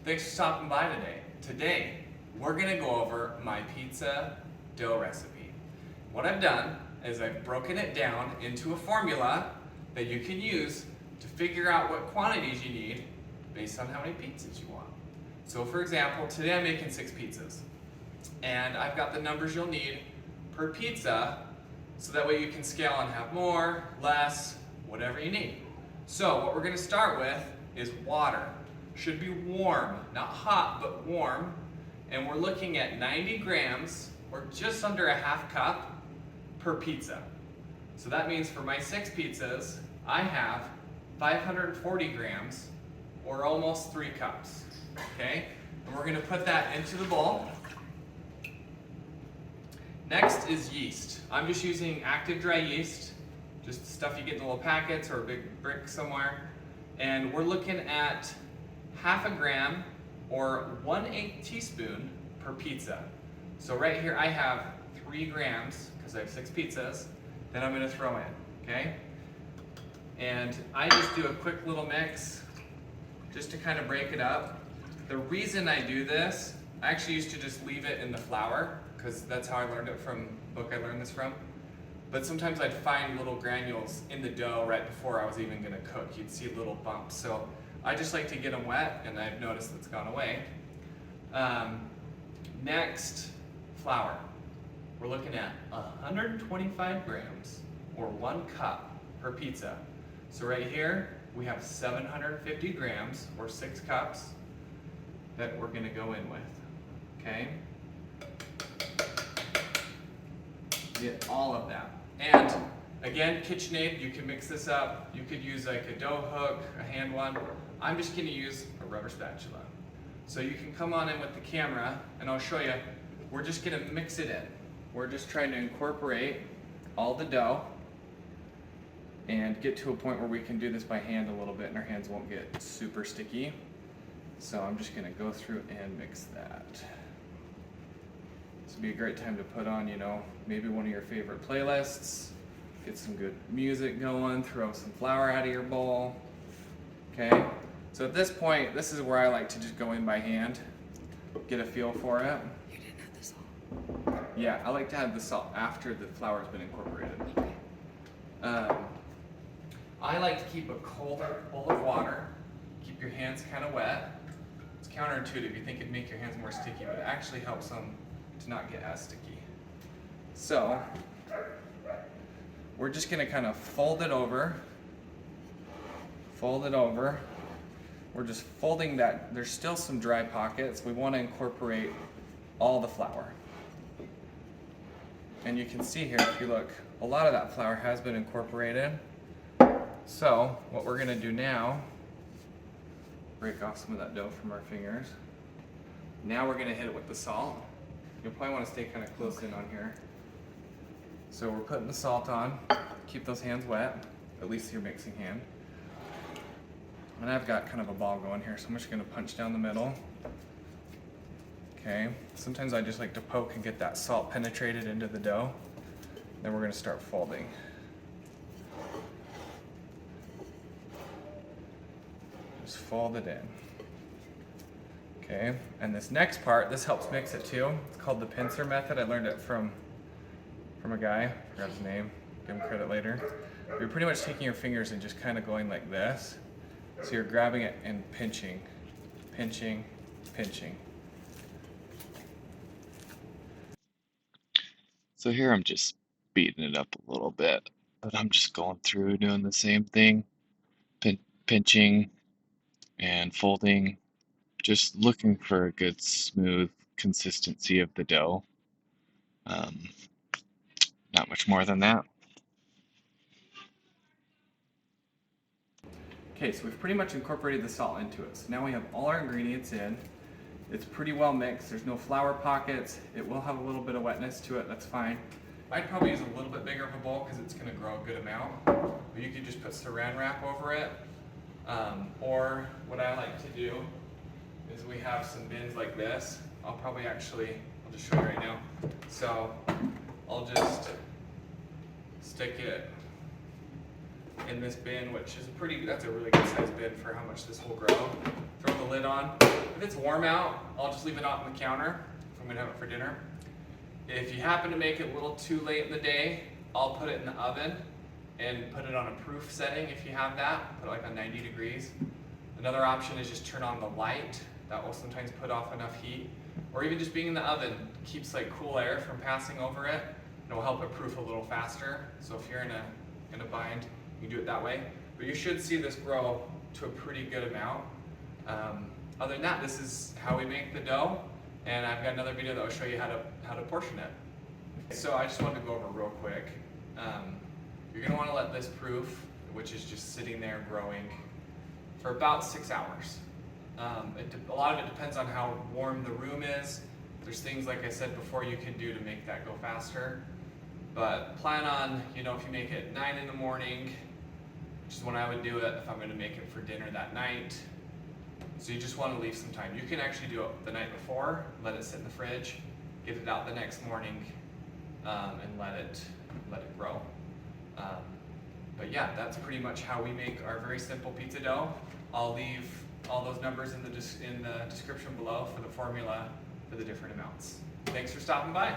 Thanks for stopping by today. Today, we're gonna go over my pizza dough recipe. What I've done is I've broken it down into a formula that you can use to figure out what quantities you need based on how many pizzas you want. So for example, today I'm making 6 pizzas. And I've got the numbers you'll need per pizza, so that way you can scale and have more, less, whatever you need. So what we're gonna start with is water. Should be warm, not hot, but warm. And we're looking at 90 grams, or just under a half cup, per pizza. So that means for my 6 pizzas, I have 540 grams, or almost 3 cups, okay? And we're gonna put that into the bowl. Next is yeast. I'm just using active dry yeast, just stuff you get in the little packets or a big brick somewhere. And we're looking at half a gram or 1/8 teaspoon per pizza. So right here I have 3 grams, because I have 6 pizzas, that I'm gonna throw in, okay? And I just do a quick little mix, just to kind of break it up. The reason I do this, I actually used to just leave it in the flour, because that's how I learned it from the book I learned this from. But sometimes I'd find little granules in the dough right before I was even gonna cook. You'd see little bumps. So I just like to get them wet, and I've noticed it's gone away. Next, flour. We're looking at 125 grams, or 1 cup per pizza. So right here, we have 750 grams, or 6 cups, that we're gonna go in with, okay? Get all of that. And again, KitchenAid, you can mix this up. You could use like a dough hook, a hand one. I'm just gonna use a rubber spatula. So you can come on in with the camera and I'll show you. We're just gonna mix it in. We're just trying to incorporate all the dough and get to a point where we can do this by hand a little bit and our hands won't get super sticky. So I'm just gonna go through and mix that. This would be a great time to put on, maybe one of your favorite playlists, get some good music going, throw some flour out of your bowl, okay? So at this point, this is where I like to just go in by hand, get a feel for it. You didn't add the salt. Yeah, I like to add the salt after the flour's been incorporated. I like to keep a cold bowl of water, keep your hands kind of wet. It's counterintuitive, you think it'd make your hands more sticky, but it actually helps them to not get as sticky. So, we're just gonna kind of fold it over. We're just folding that. There's still some dry pockets. We want to incorporate all the flour. And you can see here, if you look, a lot of that flour has been incorporated. So, what we're gonna do now, break off some of that dough from our fingers. Now we're gonna hit it with the salt. You'll probably want to stay kind of close in on here. So we're putting the salt on. Keep those hands wet, at least your mixing hand. And I've got kind of a ball going here, so I'm just going to punch down the middle. Okay, sometimes I just like to poke and get that salt penetrated into the dough. Then we're going to start folding. Just fold it in. Okay, and this next part, this helps mix it too. It's called the pincer method. I learned it from a guy, I forgot his name, give him credit later. You're pretty much taking your fingers and just kind of going like this. So you're grabbing it and pinching, pinching, pinching. So here I'm just beating it up a little bit, but I'm just going through doing the same thing, pinching and folding, just looking for a good smooth consistency of the dough. Not much more than that. Okay, so we've pretty much incorporated the salt into it. So now we have all our ingredients in. It's pretty well mixed. There's no flour pockets. It will have a little bit of wetness to it. That's fine. I'd probably use a little bit bigger of a bowl because it's going to grow a good amount. But you could just put saran wrap over it. Or what I like to do is we have some bins like this. I'll just show you right now. So I'll just stick it in this bin, which is that's a really good size bin for how much this will grow. Throw the lid on. If it's warm out, I'll just leave it out on the counter if I'm gonna have it for dinner. If you happen to make it a little too late in the day, I'll put it in the oven and put it on a proof setting if you have that. Put it like on 90 degrees. Another option is just turn on the light. That will sometimes put off enough heat. Or even just being in the oven keeps like cool air from passing over it. It will help it proof a little faster. So if you're in a bind, you can do it that way. But you should see this grow to a pretty good amount. Other than that, this is how we make the dough. And I've got another video that will show you how to portion it. So I just wanted to go over real quick. You're gonna wanna let this proof, which is just sitting there growing, for about 6 hours. A lot of it depends on how warm the room is. There's things, like I said before, you can do to make that go faster. But plan on, if you make it 9 in the morning, which is when I would do it if I'm gonna make it for dinner that night. So you just wanna leave some time. You can actually do it the night before, let it sit in the fridge, get it out the next morning, and let it grow. But yeah, that's pretty much how we make our very simple pizza dough. I'll leave all those numbers in the description below for the formula for the different amounts. Thanks for stopping by.